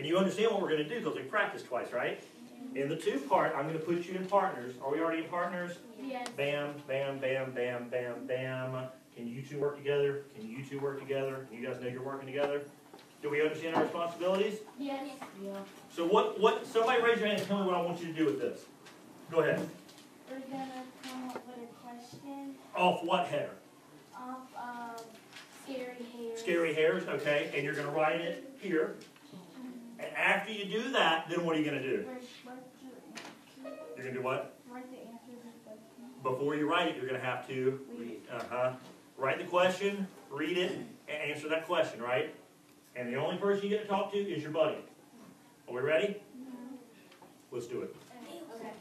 And you understand what we're going to do because we practiced twice, right? In the two part, I'm going to put you in partners. Are we already in partners? Yes. Bam, bam, bam, bam, bam, bam. Can you two work together? Can you two work together? You guys know you're working together? Do we understand our responsibilities? Yes. Yeah. So somebody raise your hand and tell me what I want you to do with this. Go ahead. We're going to come up with a question. Off what hair? Off scary hairs. Scary hairs, okay. And you're going to write it here. And after you do that, then what are you going to do? You're going to do what? Write the answer to the question. Before you write it, you're going to have to write the question, read it, and answer that question, right? And the only person you get to talk to is your buddy. Are we ready? Mm-hmm. Let's do it. Okay.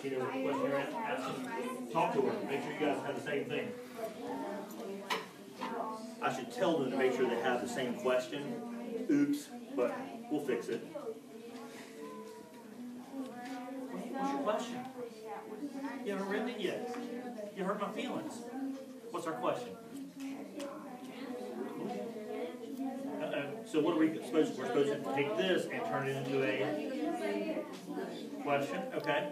She knows what question you're asking. Talk to her. Make sure you guys have the same thing. I should tell them to make sure they have the same question. Oops, but we'll fix it. What's your question? You haven't written it yet. You hurt my feelings. What's our question? So what are we supposed to? We're supposed to take this and turn it into a question. Okay.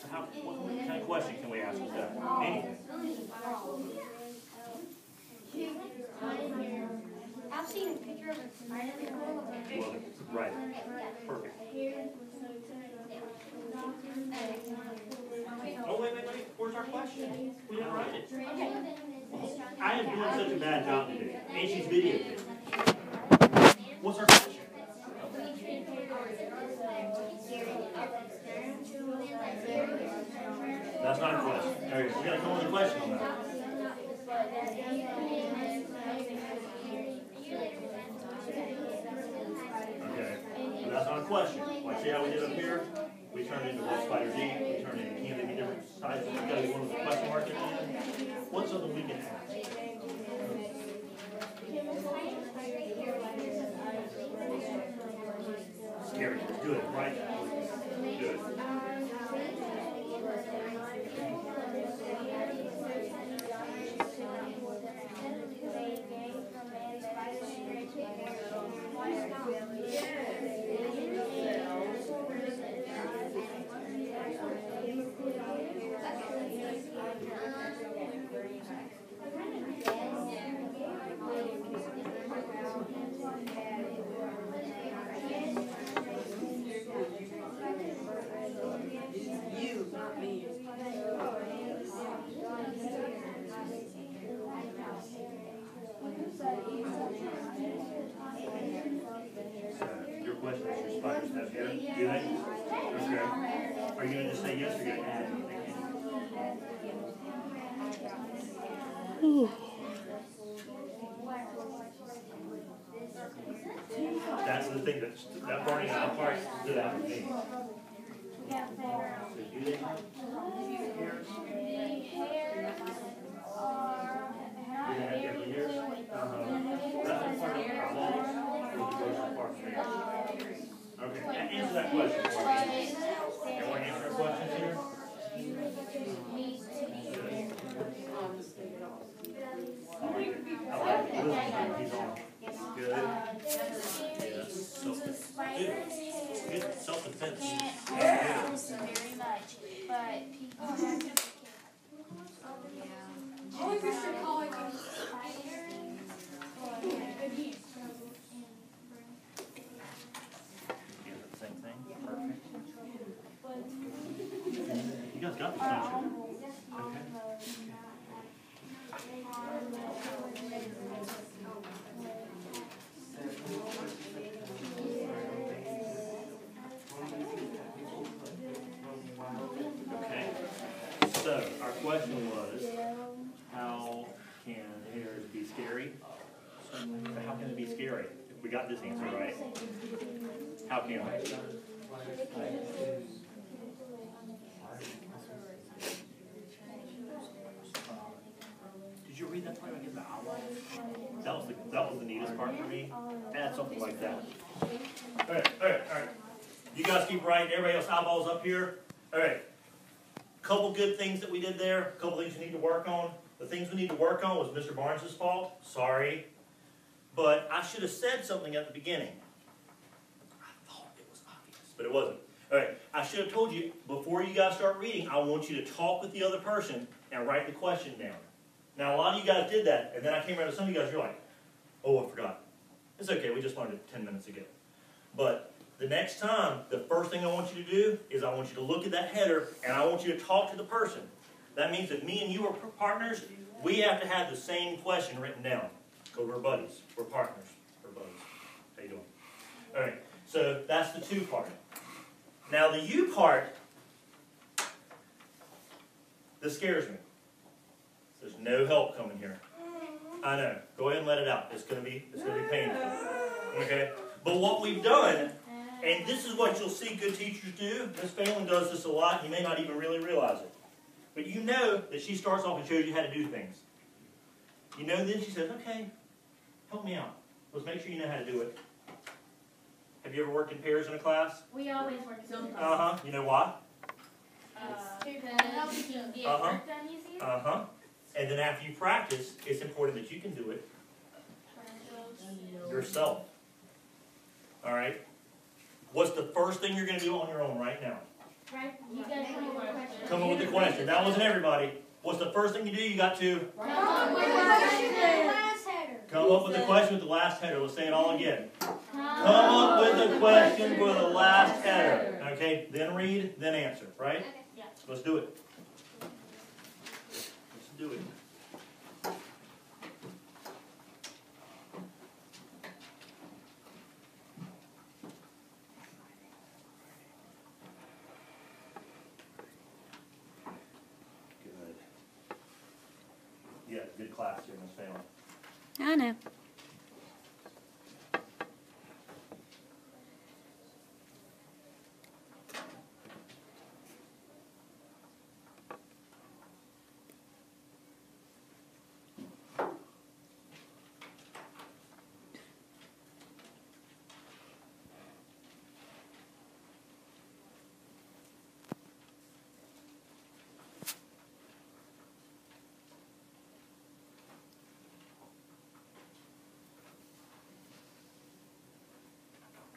So what kind of question can we ask with that? Anything. I've seen a picture of a spider before. Right. Perfect. Oh, wait. Where's our question? We didn't write it. I am doing such a bad job today. And she's videotaping. What's our question? That's not a question. Okay, we got to come up with a question on that. Okay, so that's not a question. Like, see how we did up here? We turned into what spiders eat. We turned into can they be different sizes. We got to be one with a question mark at the end. What's something we can ask? Scary. Good. Right. Good. Your question is your spiders have hair? Do they? Okay. Are you going to just say yes or are you going to add anything? That's the thing that burning out part stood out to me. So do they have hairs? Do they have different hairs? That's part of our walls. Okay, answer that question for me. You want to answer a question here? He's on. Good. Yes. Good. Self-defense. Very much, but people have to. Oh, Mr. College. Same thing. Perfect. You guys got this, don't you? Okay. Okay. So our question was, how can hairs be scary? How can it be scary? We got this answer right. How can it? Did you read that part again? The owl? That was the neatest part for me. Add something like that. All right. You guys keep writing. Everybody else, eyeballs up here. All right. Couple good things that we did there, a couple things we need to work on. The things we need to work on was Mr. Barnes' fault. Sorry. But I should have said something at the beginning. I thought it was obvious, but it wasn't. All right, I should have told you, before you guys start reading, I want you to talk with the other person and write the question down. Now, a lot of you guys did that, and then I came around to some of you guys, you're like, oh, I forgot. It's okay, we just learned it 10 minutes ago. But the next time, the first thing I want you to do is I want you to look at that header, and I want you to talk to the person. That means if me and you are partners, we have to have the same question written down. Because we're buddies. We're partners. We're buddies. How you doing? All right, so that's the to part. Now the you part, this scares me. There's no help coming here. I know. Go ahead and let it out. It's gonna be painful. Okay? But what we've done, and this is what you'll see good teachers do. Miss Phelan does this a lot. You may not even really realize it. But you know that she starts off and shows you how to do things. You know, then she says, okay, help me out. Let's make sure you know how to do it. Have you ever worked in pairs in a class? We always work in pairs. Uh-huh. You know why? Because you can get work done easier. Uh-huh. And then after you practice, it's important that you can do it yourself. All right? What's the first thing you're going to do on your own right now? Right. You guys come up with a question. Come up with a question. That wasn't everybody. What's the first thing you do? You got to come up with a question with the last header. Come up with a question with the last header. Let's say it all again. Come up with a question with the last header. Okay? Then read, then answer. Right? Okay. Yeah. Let's do it. Let's do it. Yeah, good class here, Miss Phelan. I know.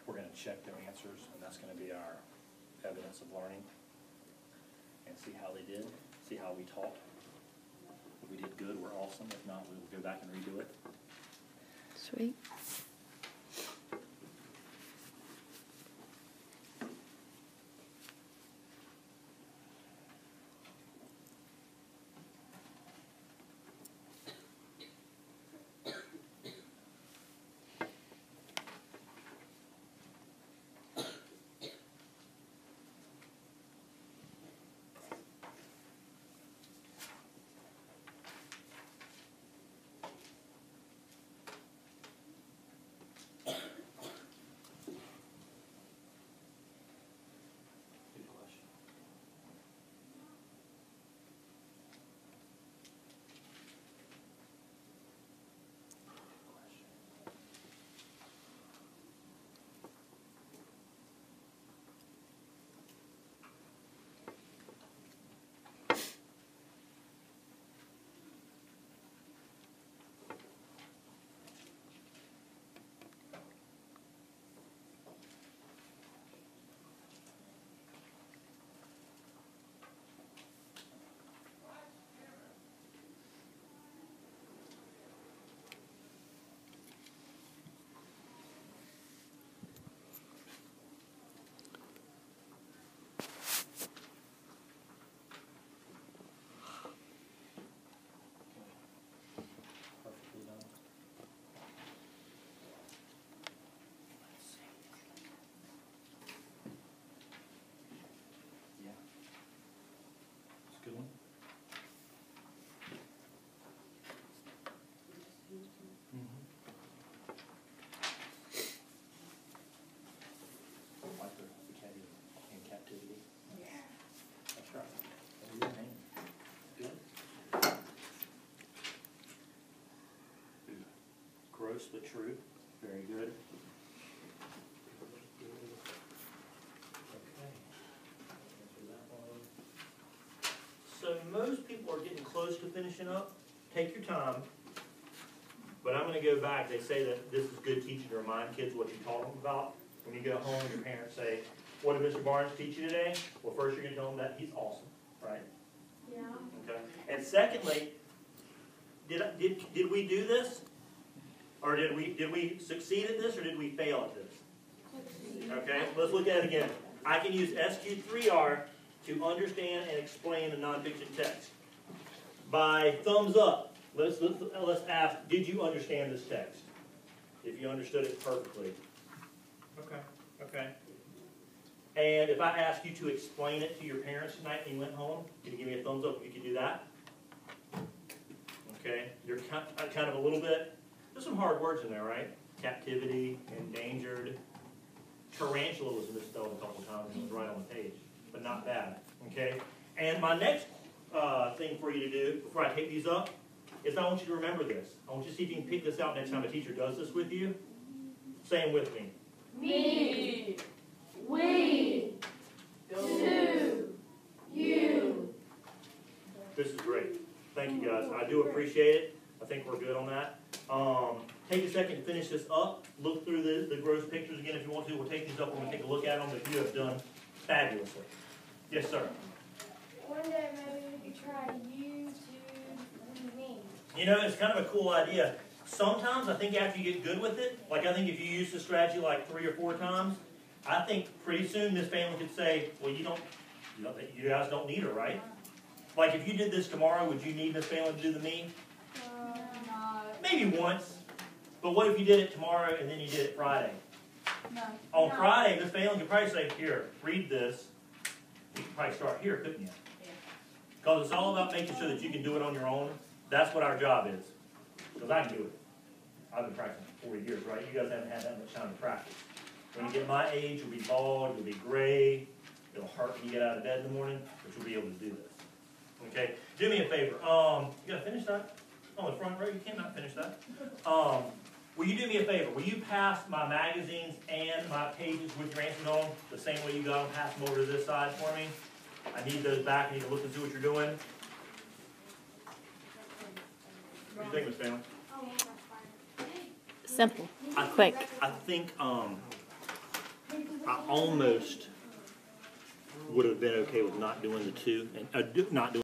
We're going to check their answers, and that's going to be our evidence of learning, and see how they did, see how we taught. If we did good, we're awesome. If not, we will go back and redo it. Sweet. Good question. Perfectly done. Let's see. Yeah. It's a good one. Like the cat in captivity. Yeah. That's right. That's your name. Good. Gross but true. Very good. Okay. Answer that one. getting close to finishing up. Take your time. But I'm going to go back. They say that this is good teaching to remind kids what you taught them about. When you go home, your parents say, what did Mr. Barnes teach you today? Well, first you're going to tell them that he's awesome, right? Yeah. Okay. And secondly, did we do this? Or did we succeed at this, or did we fail at this? Okay, let's look at it again. I can use SQ3R to understand and explain a nonfiction text. By thumbs up, let's ask, did you understand this text? If you understood it perfectly. Okay. And if I ask you to explain it to your parents tonight and you went home, can you give me a thumbs up if you could do that? Okay, you're kind of a little bit, there's some hard words in there, right? Captivity, endangered, tarantula was misspelled a couple times and it was right on the page, but not bad, okay? And my next thing for you to do, before I take these up, is I want you to remember this. I want you to see if you can pick this out next time a teacher does this with you. Say them with me. Me. We. To. You. This is great. Thank you guys. I do appreciate it. I think we're good on that. Take a second to finish this up. Look through the gross pictures again if you want to. We'll take these up when we take a look at them, but you have done fabulously. Yes, sir. One day maybe we could try you to me. You know, it's kind of a cool idea. Sometimes I think after you get good with it, like I think if you use the strategy like 3 or 4 times, I think pretty soon this family could say, well, you guys don't need her, right? Like if you did this tomorrow, would you need Miss Phelan to do the me? No. Maybe once. But what if you did it tomorrow and then you did it Friday? No. On Friday, Miss Phelan could probably say, here, read this. You could probably start here, couldn't you? Because it's all about making sure that you can do it on your own. That's what our job is. Because I can do it. I've been practicing for 40 years, right? You guys haven't had that much time to practice. When you get my age, you'll be bald, you'll be gray, it'll hurt when you get out of bed in the morning, but you'll be able to do this. Okay? Do me a favor. You gotta finish that? Oh, the front row, you cannot finish that. Will you do me a favor? Will you pass my magazines and my pages with your answers on the same way you got them? Pass them over to this side for me. I need those back. I need to look and see what you're doing. What do you think, Miss Phelan? Simple. Quick. I think I almost would have been okay with not doing the 2 and not doing